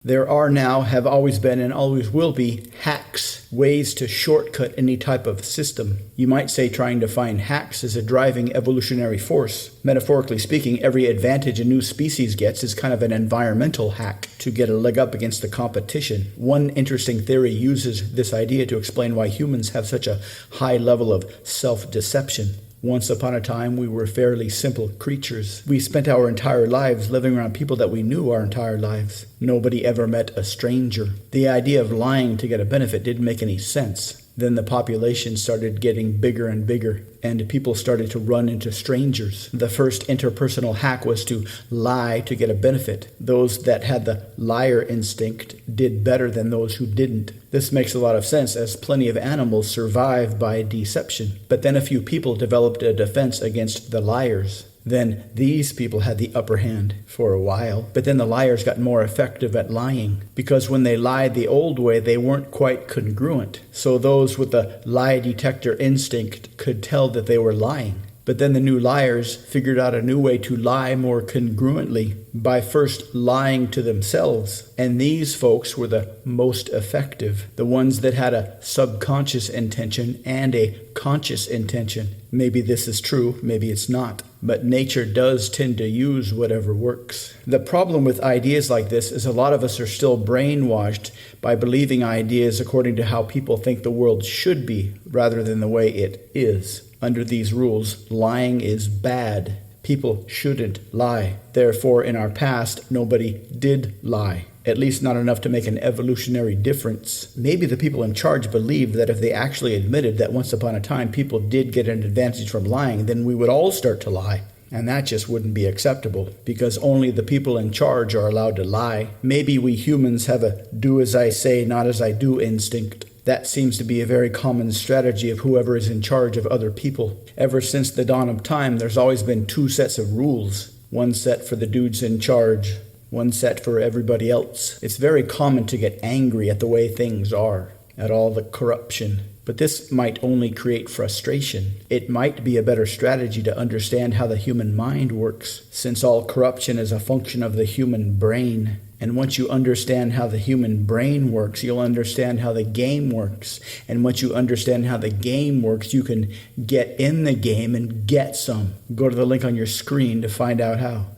There are now, have always been, and always will be hacks, ways to shortcut any type of system. You might say trying to find hacks is a driving evolutionary force. Metaphorically speaking, every advantage a new species gets is kind of an environmental hack to get a leg up against the competition. One interesting theory uses this idea to explain why humans have such a high level of self-deception. Once upon a time, we were fairly simple creatures. We spent our entire lives living around people that we knew our entire lives. Nobody ever met a stranger. The idea of lying to get a benefit didn't make any sense. Then the population started getting bigger and bigger, and people started to run into strangers. The first interpersonal hack was to lie to get a benefit. Those that had the liar instinct did better than those who didn't. This makes a lot of sense, as plenty of animals survive by deception. But then a few people developed a defense against the liars. Then these people had the upper hand for a while, but then the liars got more effective at lying, because when they lied the old way, they weren't quite congruent. So those with the lie detector instinct could tell that they were lying. But then the new liars figured out a new way to lie more congruently by first lying to themselves. And these folks were the most effective, the ones that had a subconscious intention and a conscious intention. Maybe this is true, maybe it's not. But nature does tend to use whatever works. The problem with ideas like this is a lot of us are still brainwashed by believing ideas according to how people think the world should be, rather than the way it is. Under these rules, lying is bad. People shouldn't lie. Therefore, in our past, nobody did lie. At least not enough to make an evolutionary difference. Maybe the people in charge believed that if they actually admitted that once upon a time people did get an advantage from lying, then we would all start to lie. And that just wouldn't be acceptable, because only the people in charge are allowed to lie. Maybe we humans have a do as I say, not as I do instinct. That seems to be a very common strategy of whoever is in charge of other people. Ever since the dawn of time, there's always been two sets of rules. One set for the dudes in charge, one set for everybody else. It's very common to get angry at the way things are, at all the corruption. But this might only create frustration. It might be a better strategy to understand how the human mind works, since all corruption is a function of the human brain. And once you understand how the human brain works, you'll understand how the game works. And once you understand how the game works, you can get in the game and get some. Go to the link on your screen to find out how.